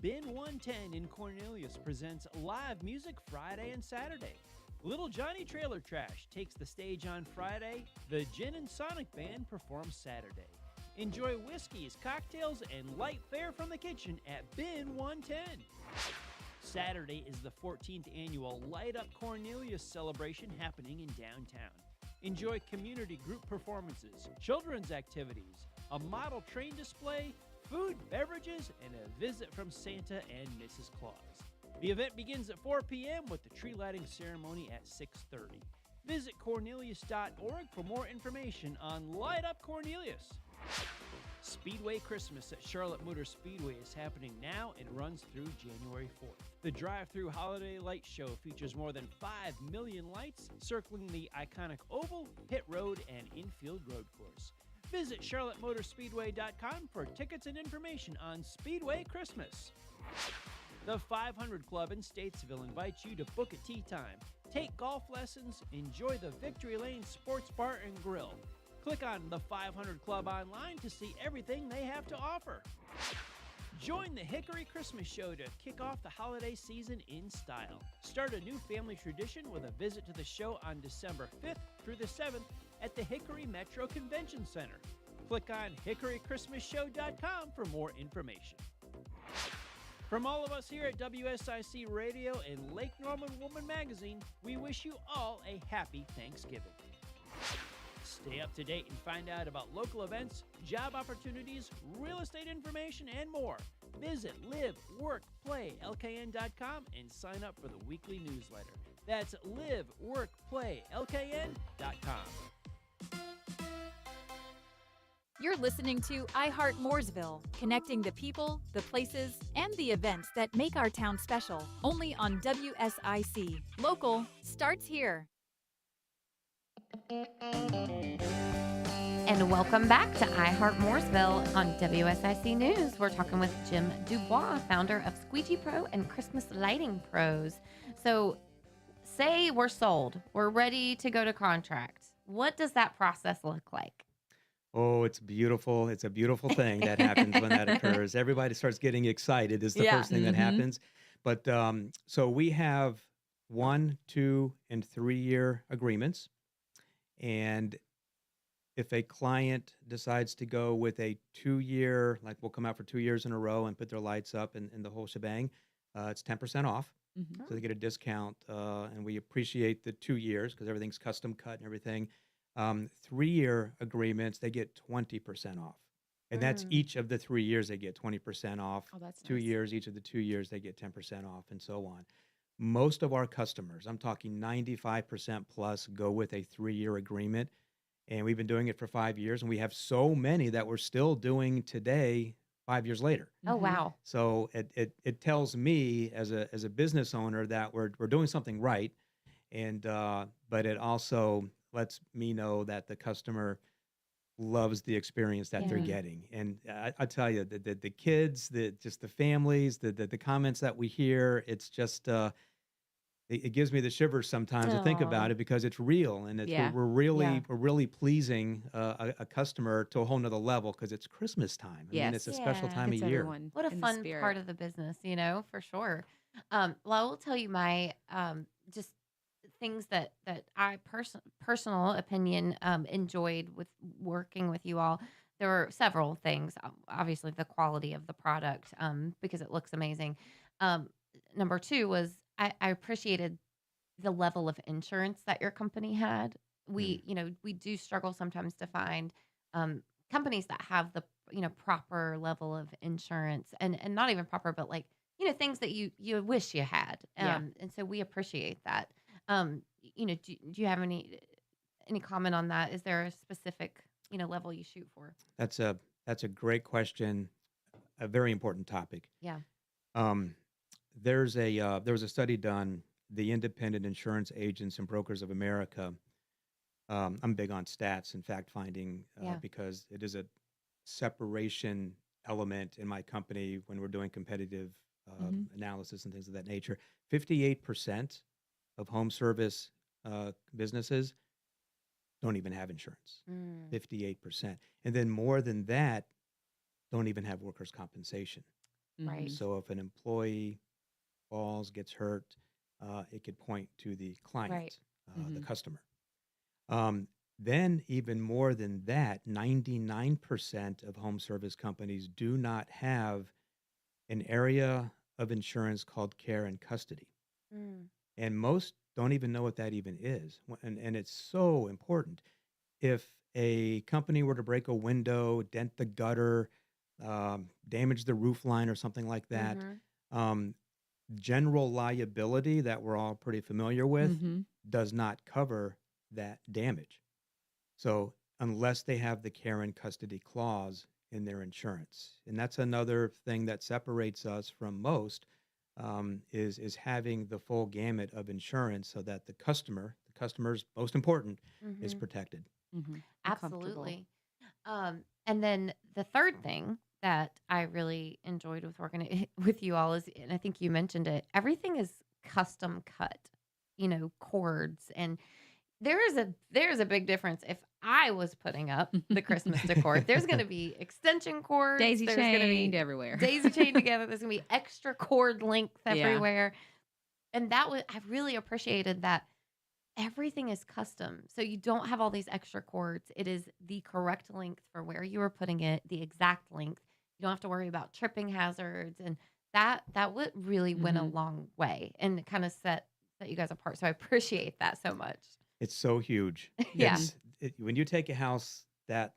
Bin 110 in Cornelius presents live music Friday and Saturday. Little Johnny Trailer Trash takes the stage on Friday. The Gin and Sonic Band performs Saturday. Enjoy whiskeys, cocktails, and light fare from the kitchen at Bin 110. Saturday is the 14th annual Light Up Cornelius celebration happening in downtown. Enjoy community group performances, children's activities, a model train display, food, beverages, and a visit from Santa and Mrs. Claus. The event begins at 4 p.m. with the tree lighting ceremony at 6:30. Visit cornelius.org for more information on Light Up Cornelius. Speedway Christmas at Charlotte Motor Speedway is happening now and runs through January 4th. The drive-through holiday light show features more than 5 million lights circling the iconic oval, pit road, and infield road course. Visit charlottemotorspeedway.com for tickets and information on Speedway Christmas. The 500 Club in Statesville invites you to book a tea time, take golf lessons, enjoy the Victory Lane Sports Bar and Grill. Click on the 500 Club online to see everything they have to offer. Join the Hickory Christmas Show to kick off the holiday season in style. Start a new family tradition with a visit to the show on December 5th through the 7th at the Hickory Metro Convention Center. Click on hickorychristmasshow.com for more information. From all of us here at WSIC Radio and Lake Norman Woman Magazine, we wish you all a happy Thanksgiving. Stay up to date and find out about local events, job opportunities, real estate information, and more. Visit liveworkplaylkn.com and sign up for the weekly newsletter. That's liveworkplaylkn.com. You're listening to iHeart Mooresville, connecting the people, the places, and the events that make our town special. Only on WSIC. Local starts here. And welcome back to iHeart Mooresville on WSIC News. We're talking with Jim DuBois, founder of Squeegee Pro and Christmas Lighting Pros. So say we're sold, we're ready to go to contract. What does that process look like? Oh, it's beautiful. It's a beautiful thing that happens when that occurs. Everybody starts getting excited is the first thing that happens. But so we have 1, 2, and 3 year agreements. And if a client decides to go with a 2 year, like we'll come out for 2 years in a row and put their lights up and the whole shebang, it's 10% off. So they get a discount. And we appreciate the 2 years because everything's custom cut and everything. 3 year agreements, they get 20% off. And that's each of the 3 years they get 20% off. Oh, that's 2 nice. years, each of the 2 years they get 10% off and so on. Most of our customers, I'm talking 95% plus, go with a 3 year agreement. And we've been doing it for 5 years. And we have so many that we're still doing today 5 years later. Oh, wow. So it tells me as a business owner that we're doing something right. And but it also lets me know that the customer loves the experience that they're getting. And I tell you, the kids, just the families, the comments that we hear, it's just it gives me the shivers sometimes to think about it because it's real and it's, we're really pleasing a customer to a whole nother level because it's Christmas time. I mean, it's a special time of year. What a fun part of the business, for sure. Well, I will tell you my just things that I personal opinion enjoyed with working with you all. There were several things. Obviously, the quality of the product because it looks amazing. Number 2 was I appreciated the level of insurance that your company had. We do struggle sometimes to find companies that have the proper level of insurance and not even proper, but things that you wish you had. And so we appreciate that. Do you have any comment on that? Is there a specific level you shoot for? That's a great question, a very important topic. Yeah. There was a study done, the Independent Insurance Agents and Brokers of America. I'm big on stats and fact finding Yeah. because it is a separation element in my company when we're doing competitive analysis and things of that nature. 58% of home service businesses don't even have insurance. 58%. And then more than that, don't even have workers' compensation. Right. So if an employee falls, gets hurt, it could point to the client, Right. the customer. Then even more than that, 99% of home service companies do not have an area of insurance called care and custody. Mm. And most don't even know what that even is. And it's so important. If a company were to break a window, dent the gutter, damage the roof line or something like that, general liability that we're all pretty familiar with does not cover that damage. So unless they have the care and custody clause in their insurance. And that's another thing that separates us from most, is having the full gamut of insurance so that the customer's most important, is protected. Absolutely. And then the third thing that I really enjoyed with working with you all is, and I think you mentioned it, everything is custom cut, cords. And there's a big difference. If I was putting up the Christmas decor, there's going to be extension cords. Daisy there's gonna chained be everywhere. Daisy chained together. There's going to be extra cord length Yeah. everywhere. And I really appreciated that everything is custom. So you don't have all these extra cords. It is the correct length for where you are putting it, the exact length. You don't have to worry about tripping hazards. And that would really went a long way and kind of set you guys apart. So I appreciate that so much. It's so huge. Yeah. When you take a house that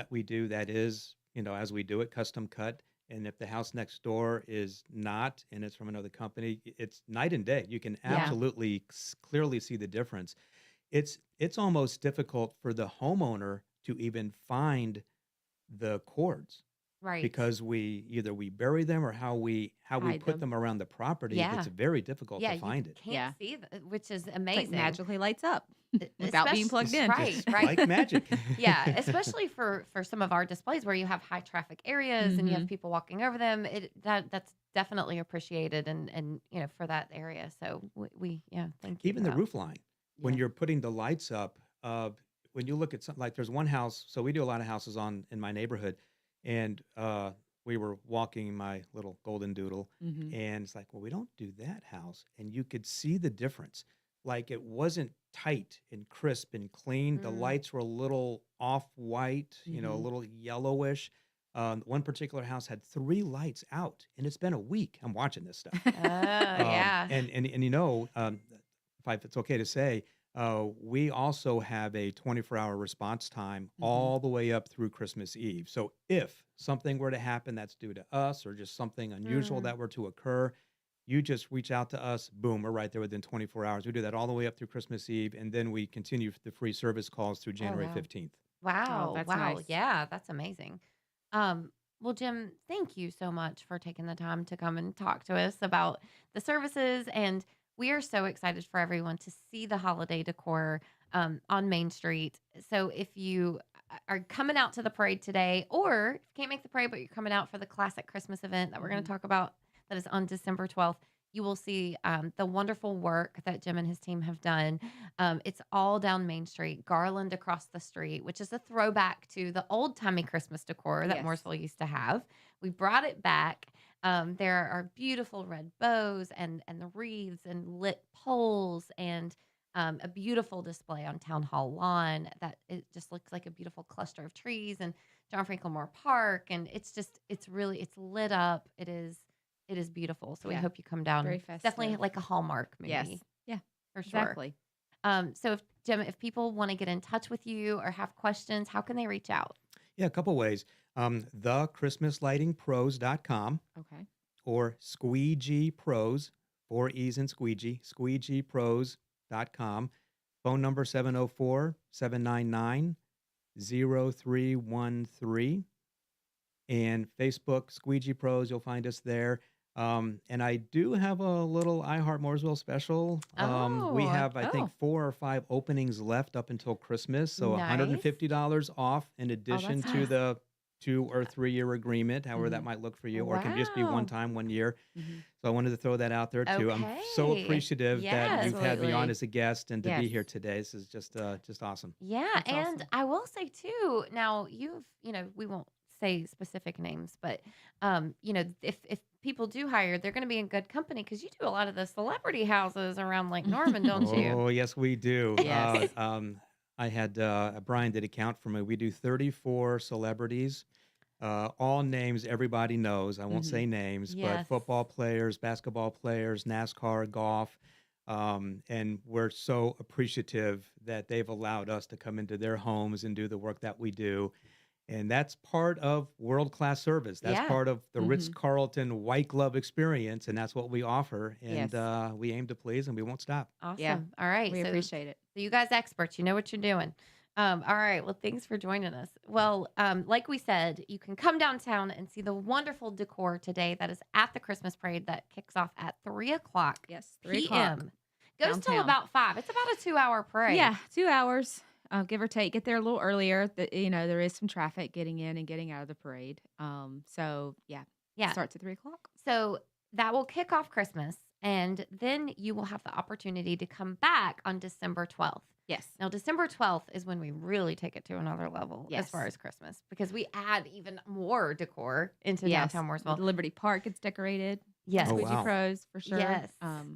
we do, that is, as we do it, custom cut, and if the house next door is not, and it's from another company, it's night and day. You can absolutely clearly see the difference. It's almost difficult for the homeowner to even find the cords. Right. Because either we bury them or how we Hide put them. them around the property. Yeah. It's very difficult to find you it. can't see which is It's amazing. like magically lights up without being plugged in. Right, It's right. like magic. Yeah, especially for some of our displays where you have high traffic areas and you have people walking over them. That's definitely appreciated and for that area. So we thank you. Even the roof line, when you're putting the lights up, when you look at something like there's one house, so we do a lot of houses in my neighborhood, and we were walking my little golden doodle, and it's like, well, we don't do that house, and you could see the difference. Like it wasn't tight and crisp and clean. The lights were a little off-white, a little yellowish. One particular house had 3 lights out, and it's been a week. I'm watching this stuff. Yeah. And if it's okay to say, we also have a 24-hour response time all the way up through Christmas Eve. So if something were to happen that's due to us or just something unusual that were to occur, you just reach out to us. Boom, we're right there within 24 hours. We do that all the way up through Christmas Eve, and then we continue the free service calls through January wow. 15th. Wow. Oh, that's wow. nice. Yeah, that's amazing. Well, Jim, thank you so much for taking the time to come and talk to us about the services. And we are so excited for everyone to see the holiday decor on Main Street. So if you are coming out to the parade today, or if you can't make the parade, but you're coming out for the classic Christmas event that we're going to talk about that is on December 12th, you will see the wonderful work that Jim and his team have done. It's all down Main Street, garland across the street, which is a throwback to the old-timey Christmas decor that Yes. Mooresville used to have. We brought it back. There are beautiful red bows and the wreaths and lit poles and a beautiful display on Town Hall lawn that it just looks like a beautiful cluster of trees and John Franklin Moore Park. And it's lit up. It is beautiful. So we Yeah. hope you come down. Very It's definitely festive. like a Hallmark movie. Yes. Yeah. For sure. Exactly. So if people want to get in touch with you or have questions, how can they reach out? Yeah, a couple ways. TheChristmasLightingPros.com Okay. or Squeegee Pros, 4 E's in Squeegee, SqueegeePros.com. Phone number 704-799-0700. 0313. And Facebook, Squeegee Pros, you'll find us there. And I do have a little I Heart Mooresville special. We have, I think, 4 or 5 openings left up until Christmas. So Nice. $150 off in addition to nice. the 2 or 3 year agreement, however that might look for you, or it can just be one Wow. time, 1 year. So I wanted to throw that out there too. I'm so Okay. appreciative that you've had me on Absolutely. as a guest and to be Yes. here today. This is just awesome. Yeah, That's and awesome. I will say too, now we won't say specific names, but if people do hire, they're going to be in good company because you do a lot of the celebrity houses around Lake Norman, don't you? Oh, yes, we do. Yes. I had Brian did a count for me. We do 34 celebrities, all names everybody knows. I won't say names, but Yes. football players, basketball players, NASCAR, golf. And we're so appreciative that they've allowed us to come into their homes and do the work that we do. And that's part of world-class service. That's Yeah. part of the Ritz-Carlton white glove experience, and that's what we offer. And Yes. we aim to please, and we won't stop. Awesome. Yeah, All right. we So, appreciate it. so you guys experts, you know what you're doing. All right. Well, thanks for joining us. Well, like we said, you can come downtown and see the wonderful decor today that is at the Christmas parade that kicks off at 3 o'clock Yes, 3 p.m. o'clock. Goes till downtown. about 5. It's about a 2-hour parade. Yeah, 2 hours, give or take. Get there a little earlier. There is some traffic getting in and getting out of the parade. So yeah, Yeah. starts at 3 o'clock. So that will kick off Christmas, and then you will have the opportunity to come back on December 12th. Yes. Now, December 12th is when we really take it to another level as Yes. far as Christmas because we add even more decor into Yes. downtown Mooresville. Liberty Park gets decorated. Yes. Oh, Squeegee wow. Pros for sure. Yes.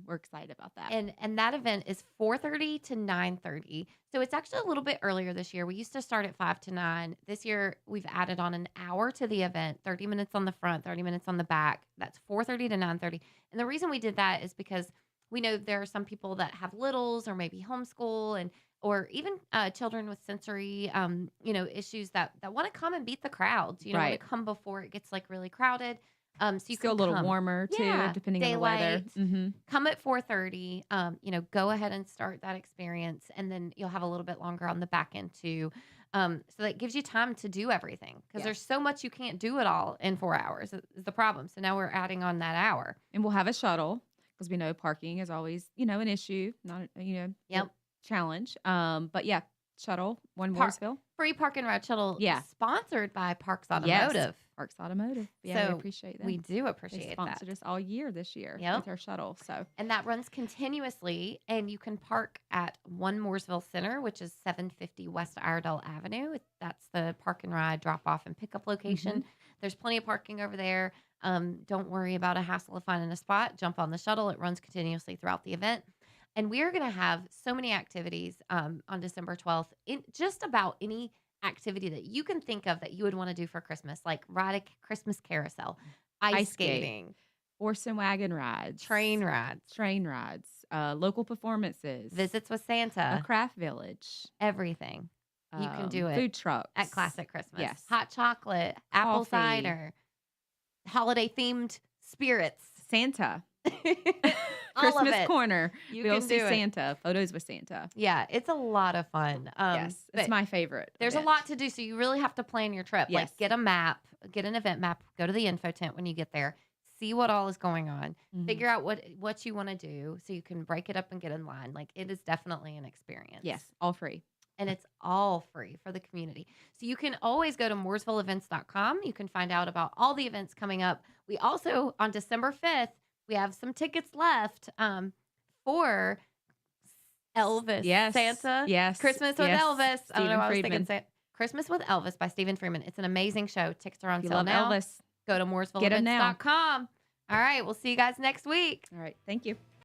We're excited about that. And that event is 4:30 to 9:30. So it's actually a little bit earlier this year. We used to start at 5 to 9. This year we've added on an hour to the event, 30 minutes on the front, 30 minutes on the back. That's 4:30 to 9:30. And the reason we did that is because we know there are some people that have littles or maybe homeschool or even children with sensory issues that want to come and beat the crowds. Want Right. to come before it gets like really crowded. So you Still can a little come. warmer too, Yeah, depending on the weather. daylight. Come at 4:30. Go ahead and start that experience, and then you'll have a little bit longer on the back end too. So that gives you time to do everything because Yeah. there's so much you can't do it all in 4 hours is the problem. So now we're adding on that hour. And we'll have a shuttle because we know parking is always, an issue, not Yep. challenge. But yeah, shuttle, one Par- Mooresville. Free park and ride shuttle. Yeah. Sponsored by Parks Yes. Automotive. Parks Automotive. Yeah, So we appreciate that. we do They appreciate that. sponsored us all year this year Yep. with our shuttle. So And that runs continuously, and you can park at 1 Mooresville Center, which is 750 West Iredell Avenue. That's the park and ride, drop off, and pickup location. There's plenty of parking over there. Don't worry about a hassle of finding a spot. Jump on the shuttle. It runs continuously throughout the event. And we are going to have so many activities on December 12th, in just about any activity that you can think of that you would want to do for Christmas, like ride a Christmas carousel, ice skate, skating, horse and wagon rides, train rides, local performances, visits with Santa, a craft village, everything. You can do it. Food trucks At Classic Christmas. Yes. Hot chocolate, apple Coffee. cider, holiday themed spirits. Santa, All of Christmas it. corner. You We'll can see do it. Santa, photos with Santa. Yeah, it's a lot of fun. Yes, it's but my favorite. There's event. a lot to do, so you really have to plan your trip. Yes. Like get a map, get an event map, go to the info tent when you get there, see what all is going on, figure out what you want to do so you can break it up and get in line. Like it is definitely an experience. Yes, all free. And it's all free for the community. So you can always go to mooresvilleevents.com. You can find out about all the events coming up. We also, on December 5th, we have some tickets left for Elvis. Yes. Santa. Yes. Christmas with Yes. Elvis. I don't Stephen know why I was Friedman. thinking Christmas with Elvis by Stephen Freeman. It's an amazing show. Tickets are on If you sale love now. Elvis, Go to Get 'em now. mooresvilleevents.com. All right. We'll see you guys next week. all right. Thank you.